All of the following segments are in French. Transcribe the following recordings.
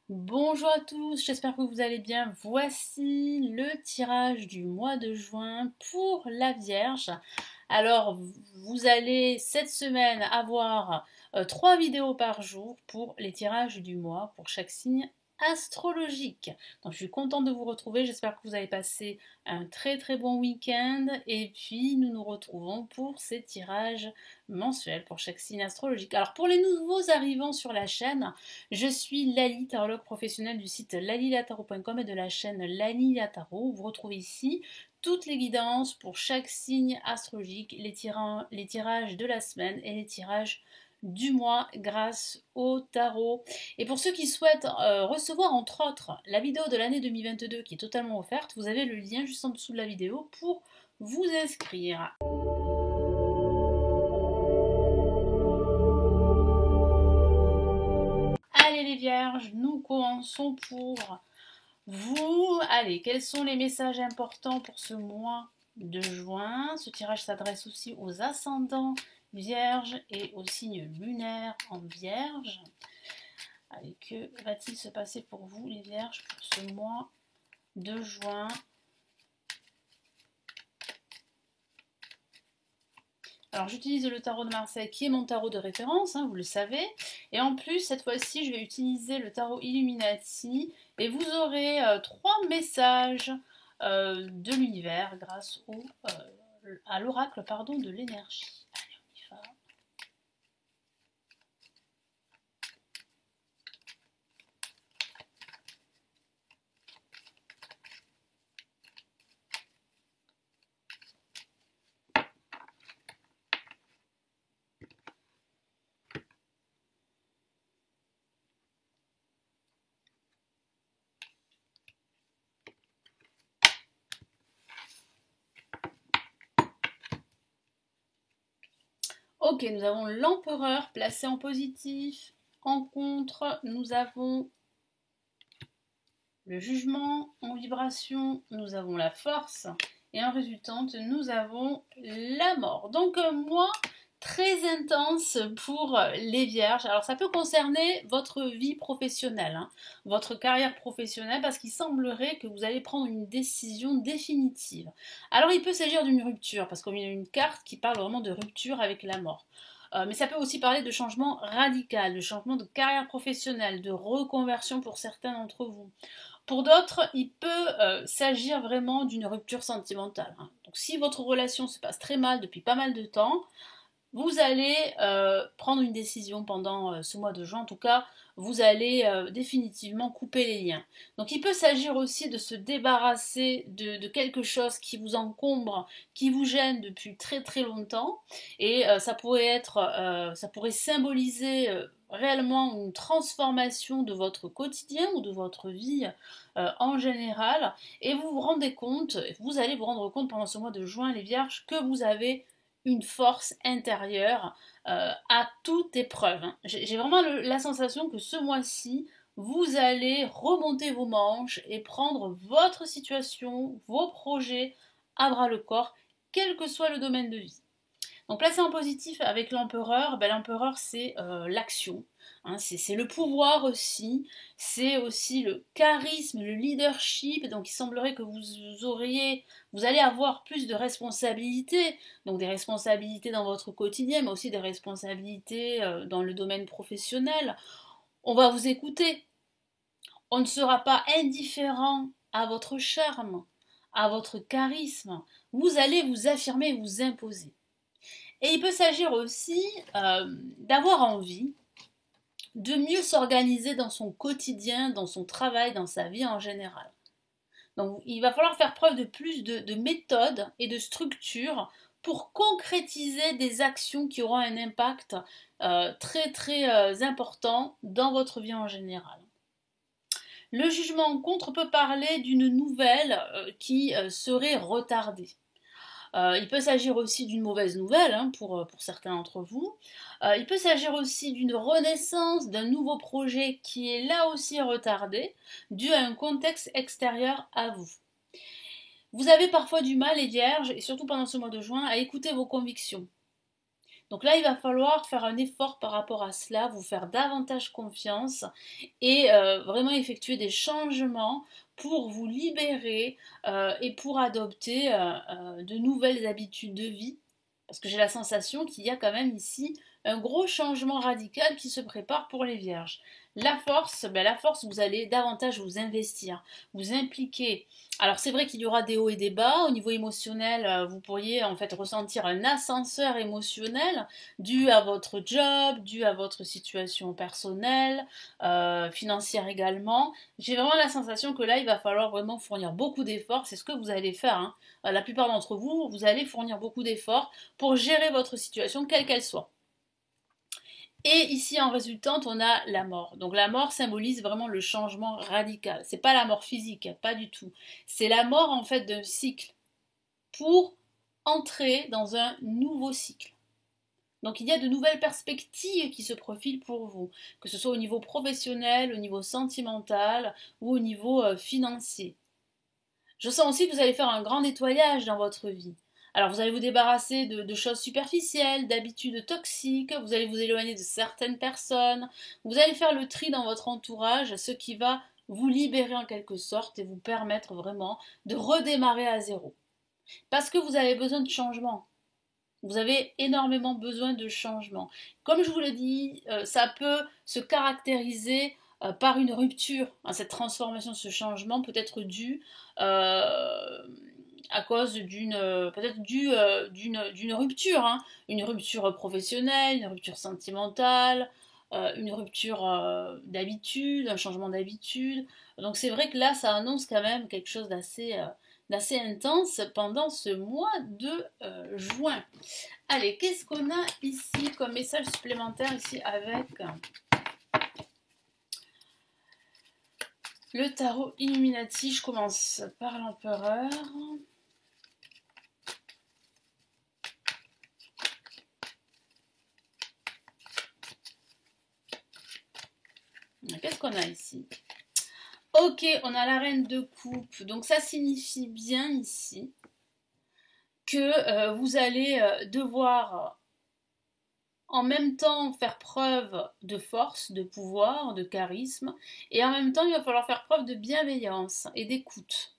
Bonjour à tous, j'espère que vous allez bien. Voici le tirage du mois de juin pour la Vierge. Alors, vous allez cette semaine avoir 3 vidéos par jour pour les tirages du mois pour chaque signe astrologique. Donc, je suis contente de vous retrouver. J'espère que vous avez passé un très très bon week-end. Et puis, nous nous retrouvons pour ces tirages mensuels pour chaque signe astrologique. Alors, pour les nouveaux arrivants sur la chaîne, je suis Lali, tarologue professionnelle du site lalilataro.com et de la chaîne Lali La Tarot. Vous retrouvez ici toutes les guidances pour chaque signe astrologique, les tirages de la semaine et les tirages du mois grâce au tarot. Et pour ceux qui souhaitent recevoir entre autres la vidéo de l'année 2022 qui est totalement offerte, vous avez le lien juste en dessous de la vidéo pour vous inscrire. Allez les vierges, nous commençons pour vous. Allez, quels sont les messages importants pour ce mois de juin? Ce tirage s'adresse aussi aux ascendants vierges et aux signes lunaires en vierge. Allez, que va-t-il se passer pour vous les vierges pour ce mois de juin? Alors j'utilise le tarot de Marseille qui est mon tarot de référence, vous le savez. Et en plus, cette fois-ci, je vais utiliser le tarot Illuminati. Et vous aurez 3 messages de l'univers grâce à l'oracle de l'énergie. Allez, on y va. Ok, nous avons l'empereur placé en positif. En contre, nous avons le jugement. En vibration, nous avons la force. Et en résultante, nous avons la mort. Donc moi, très intense pour les vierges. Alors ça peut concerner votre vie professionnelle, votre carrière professionnelle, parce qu'il semblerait que vous allez prendre une décision définitive. Alors il peut s'agir d'une rupture, parce qu'on a une carte qui parle vraiment de rupture avec la mort. Mais ça peut aussi parler de changement radical, de changement de carrière professionnelle, de reconversion pour certains d'entre vous. Pour d'autres, il peut s'agir vraiment d'une rupture sentimentale. Donc si votre relation se passe très mal depuis pas mal de temps, vous allez prendre une décision pendant ce mois de juin. En tout cas, vous allez définitivement couper les liens. Donc il peut s'agir aussi de se débarrasser de quelque chose qui vous encombre, qui vous gêne depuis très très longtemps. Et ça pourrait symboliser réellement une transformation de votre quotidien ou de votre vie en général. Et vous allez vous rendre compte pendant ce mois de juin, les vierges, que vous avez une force intérieure à toute épreuve. J'ai vraiment la sensation que ce mois-ci, vous allez remonter vos manches et prendre votre situation, vos projets à bras le corps, quel que soit le domaine de vie. Donc placé en positif avec l'empereur, l'empereur c'est l'action, c'est le pouvoir aussi, c'est aussi le charisme, le leadership, donc il semblerait que vous allez avoir plus de responsabilités, donc des responsabilités dans votre quotidien, mais aussi des responsabilités dans le domaine professionnel. On va vous écouter, on ne sera pas indifférent à votre charme, à votre charisme, vous allez vous affirmer, vous imposer. Et il peut s'agir aussi d'avoir envie de mieux s'organiser dans son quotidien, dans son travail, dans sa vie en général. Donc il va falloir faire preuve de plus de méthode et de structure pour concrétiser des actions qui auront un impact très très important dans votre vie en général. Le jugement en contre peut parler d'une nouvelle qui serait retardée. Il peut s'agir aussi d'une mauvaise nouvelle pour certains d'entre vous. Il peut s'agir aussi d'une renaissance d'un nouveau projet qui est là aussi retardé, dû à un contexte extérieur à vous. Vous avez parfois du mal, les vierges, et surtout pendant ce mois de juin, à écouter vos convictions. Donc là, il va falloir faire un effort par rapport à cela, vous faire davantage confiance et vraiment effectuer des changements pour vous libérer et pour adopter de nouvelles habitudes de vie. Parce que j'ai la sensation qu'il y a quand même ici un gros changement radical qui se prépare pour les vierges. La force, vous allez davantage vous investir, vous impliquer. Alors c'est vrai qu'il y aura des hauts et des bas. Au niveau émotionnel, vous pourriez en fait ressentir un ascenseur émotionnel dû à votre job, dû à votre situation personnelle, financière également. J'ai vraiment la sensation que là, il va falloir vraiment fournir beaucoup d'efforts. C'est ce que vous allez faire, hein. La plupart d'entre vous, vous allez fournir beaucoup d'efforts pour gérer votre situation, quelle qu'elle soit. Et ici, en résultante, on a la mort. Donc la mort symbolise vraiment le changement radical. C'est pas la mort physique, pas du tout. C'est la mort en fait d'un cycle pour entrer dans un nouveau cycle. Donc il y a de nouvelles perspectives qui se profilent pour vous, que ce soit au niveau professionnel, au niveau sentimental ou au niveau financier. Je sens aussi que vous allez faire un grand nettoyage dans votre vie. Alors vous allez vous débarrasser de choses superficielles, d'habitudes toxiques, vous allez vous éloigner de certaines personnes, vous allez faire le tri dans votre entourage, ce qui va vous libérer en quelque sorte et vous permettre vraiment de redémarrer à zéro. Parce que vous avez besoin de changement. Vous avez énormément besoin de changement. Comme je vous l'ai dit, ça peut se caractériser par une rupture. Cette transformation, ce changement peut être dû à cause d'une rupture, hein. Une rupture professionnelle, une rupture sentimentale, une rupture d'habitude, un changement d'habitude. Donc c'est vrai que là, ça annonce quand même quelque chose d'assez intense pendant ce mois de juin. Allez, qu'est-ce qu'on a ici comme message supplémentaire ici avec le tarot Illuminati? Je commence par l'empereur. Qu'est-ce qu'on a ici? Ok, on a la reine de coupe. Donc ça signifie bien ici que vous allez devoir en même temps faire preuve de force, de pouvoir, de charisme, et en même temps il va falloir faire preuve de bienveillance et d'écoute.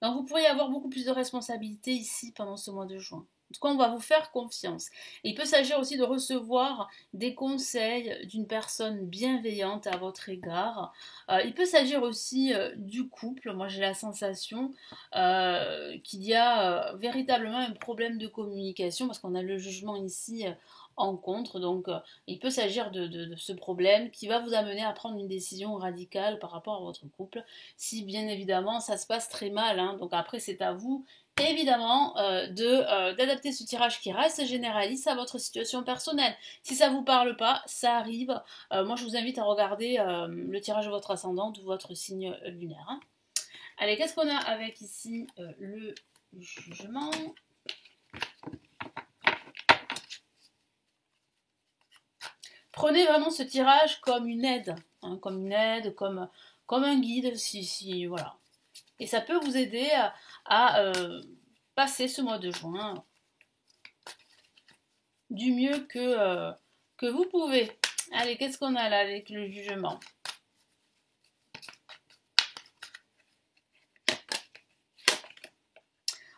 Donc vous pourriez avoir beaucoup plus de responsabilités ici pendant ce mois de juin. En tout cas, on va vous faire confiance. Et il peut s'agir aussi de recevoir des conseils d'une personne bienveillante à votre égard. Il peut s'agir aussi du couple. Moi, j'ai la sensation qu'il y a véritablement un problème de communication parce qu'on a le jugement ici en contre. Donc, il peut s'agir de ce problème qui va vous amener à prendre une décision radicale par rapport à votre couple. Si bien évidemment, ça se passe très mal, hein. Donc après, c'est à vous évidemment d'adapter ce tirage qui reste généraliste à votre situation personnelle. Si ça vous parle pas, ça arrive. Moi, je vous invite à regarder le tirage de votre ascendant ou votre signe lunaire, hein. Allez, qu'est-ce qu'on a avec ici le jugement? Prenez vraiment ce tirage comme une aide, hein, comme un guide, si voilà. Et ça peut vous aider à passer ce mois de juin du mieux que vous pouvez. Allez, qu'est-ce qu'on a là avec le jugement?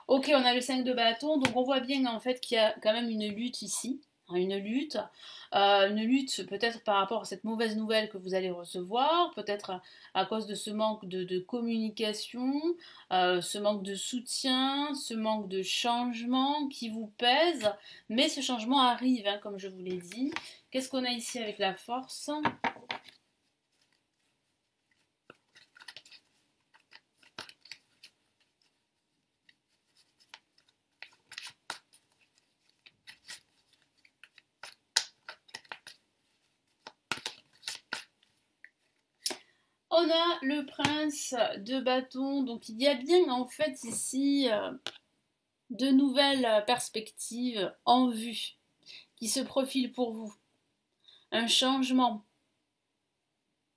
Ok, on a le 5 de bâton, donc on voit bien en fait qu'il y a quand même une lutte ici. Une lutte peut-être par rapport à cette mauvaise nouvelle que vous allez recevoir, peut-être à cause de ce manque de communication, ce manque de soutien, ce manque de changement qui vous pèse, mais ce changement arrive, hein, comme je vous l'ai dit. Qu'est-ce qu'on a ici avec la force? On a le prince de bâton, donc il y a bien en fait ici de nouvelles perspectives en vue qui se profilent pour vous. Un changement.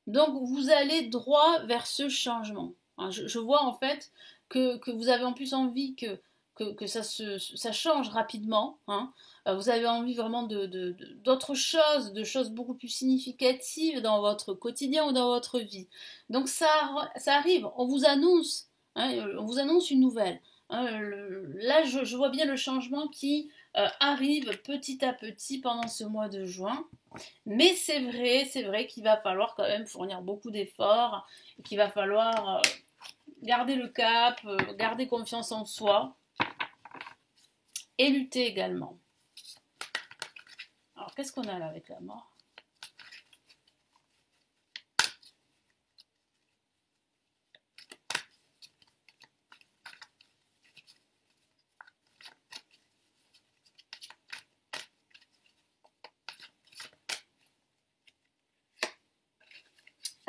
Donc vous allez droit vers ce changement. Je vois en fait que vous avez en plus envie que que ça change rapidement. Hein. Vous avez envie vraiment d'autres choses, de choses beaucoup plus significatives dans votre quotidien ou dans votre vie. Donc ça arrive, on vous annonce une nouvelle. Hein, là, je vois bien le changement qui arrive petit à petit pendant ce mois de juin. Mais c'est vrai qu'il va falloir quand même fournir beaucoup d'efforts, qu'il va falloir garder le cap, garder confiance en soi et lutter également. Alors, qu'est-ce qu'on a là avec la mort?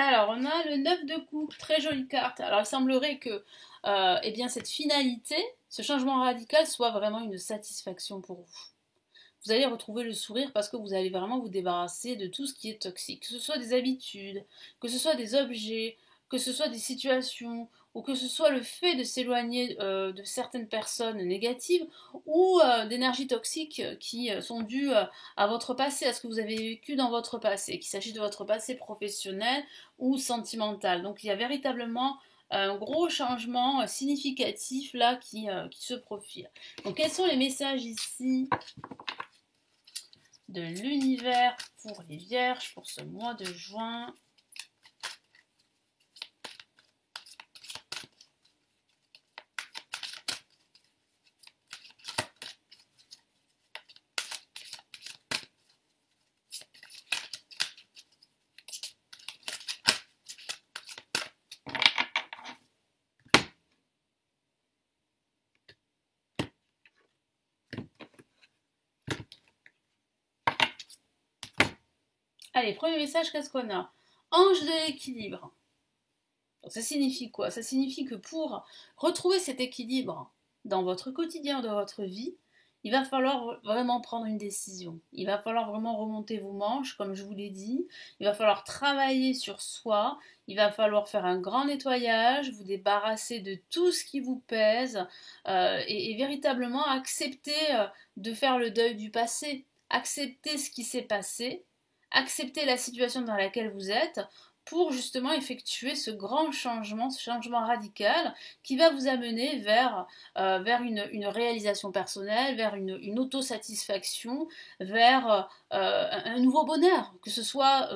Alors, on a le 9 de coupe, très jolie carte. Alors, il semblerait que eh bien, cette finalité, ce changement radical, soit vraiment une satisfaction pour vous. Vous allez retrouver le sourire parce que vous allez vraiment vous débarrasser de tout ce qui est toxique, que ce soit des habitudes, que ce soit des objets, que ce soit des situations, ou que ce soit le fait de s'éloigner de certaines personnes négatives ou d'énergies toxiques qui sont dues à votre passé, à ce que vous avez vécu dans votre passé, qu'il s'agisse de votre passé professionnel ou sentimental. Donc il y a véritablement un gros changement significatif là qui se profile. Donc quels sont les messages ici de l'univers pour les vierges pour ce mois de juin? Allez, premier message, qu'est-ce qu'on a? Ange de l'équilibre. Donc ça signifie quoi? Ça signifie que pour retrouver cet équilibre dans votre quotidien, dans votre vie, il va falloir vraiment prendre une décision. Il va falloir vraiment remonter vos manches, comme je vous l'ai dit. Il va falloir travailler sur soi. Il va falloir faire un grand nettoyage, vous débarrasser de tout ce qui vous pèse et véritablement accepter de faire le deuil du passé. Accepter ce qui s'est passé, accepter la situation dans laquelle vous êtes pour justement effectuer ce grand changement, ce changement radical qui va vous amener vers une réalisation personnelle, vers une autosatisfaction, vers un nouveau bonheur, que ce soit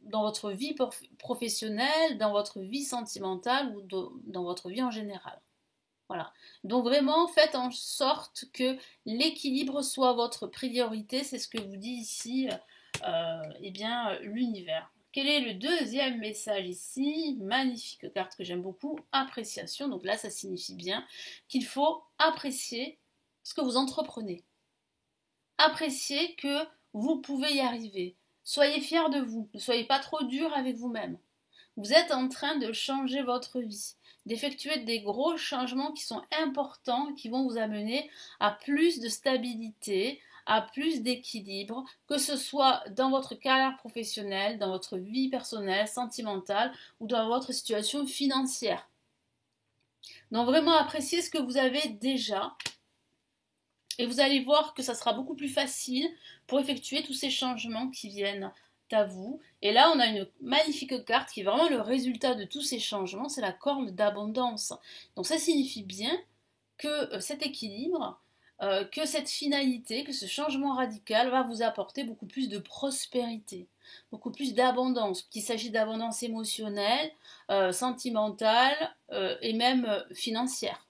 dans votre vie professionnelle, dans votre vie sentimentale ou dans votre vie en général. Voilà. Donc vraiment, faites en sorte que l'équilibre soit votre priorité, c'est ce que vous dit ici eh bien, l'univers. Quel est le deuxième message ici? Magnifique carte que j'aime beaucoup, appréciation. Donc là, ça signifie bien qu'il faut apprécier ce que vous entreprenez. Appréciez que vous pouvez y arriver. Soyez fiers de vous. Ne soyez pas trop dur avec vous-même. Vous êtes en train de changer votre vie, d'effectuer des gros changements qui sont importants, qui vont vous amener à plus de stabilité, à plus d'équilibre, que ce soit dans votre carrière professionnelle, dans votre vie personnelle, sentimentale ou dans votre situation financière. Donc vraiment appréciez ce que vous avez déjà et vous allez voir que ça sera beaucoup plus facile pour effectuer tous ces changements qui viennent à vous. Et là, on a une magnifique carte qui est vraiment le résultat de tous ces changements, c'est la corne d'abondance. Donc ça signifie bien que cet équilibre, que cette finalité, que ce changement radical va vous apporter beaucoup plus de prospérité, beaucoup plus d'abondance, qu'il s'agit d'abondance émotionnelle, sentimentale et même financière.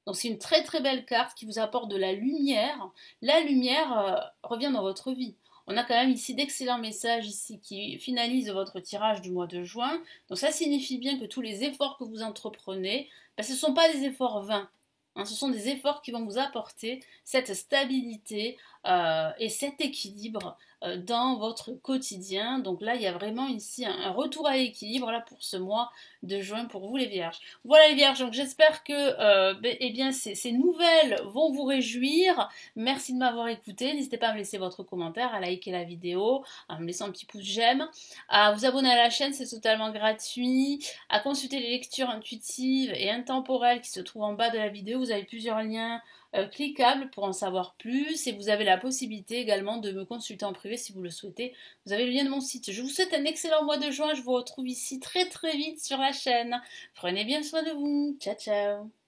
Donc c'est une très très belle carte qui vous apporte de la lumière. La lumière revient dans votre vie. On a quand même ici d'excellents messages ici qui finalisent votre tirage du mois de juin. Donc ça signifie bien que tous les efforts que vous entreprenez, ce ne sont pas des efforts vains. Hein, ce sont des efforts qui vont vous apporter cette stabilité et cet équilibre dans votre quotidien. Donc là, il y a vraiment ici un retour à l'équilibre là pour ce mois de juin pour vous les Vierges. Voilà les Vierges, donc j'espère que eh bien, ces nouvelles vont vous réjouir. Merci de m'avoir écouté. N'hésitez pas à me laisser votre commentaire, à liker la vidéo, à me laisser un petit pouce j'aime, à vous abonner à la chaîne, c'est totalement gratuit, à consulter les lectures intuitives et intemporelles qui se trouvent en bas de la vidéo. Vous avez plusieurs liens cliquables pour en savoir plus et vous avez la possibilité également de me consulter en privé si vous le souhaitez. Vous avez le lien de mon site. Je vous souhaite un excellent mois de juin. Je vous retrouve ici très très vite sur la chaîne. Prenez bien soin de vous. Ciao ciao.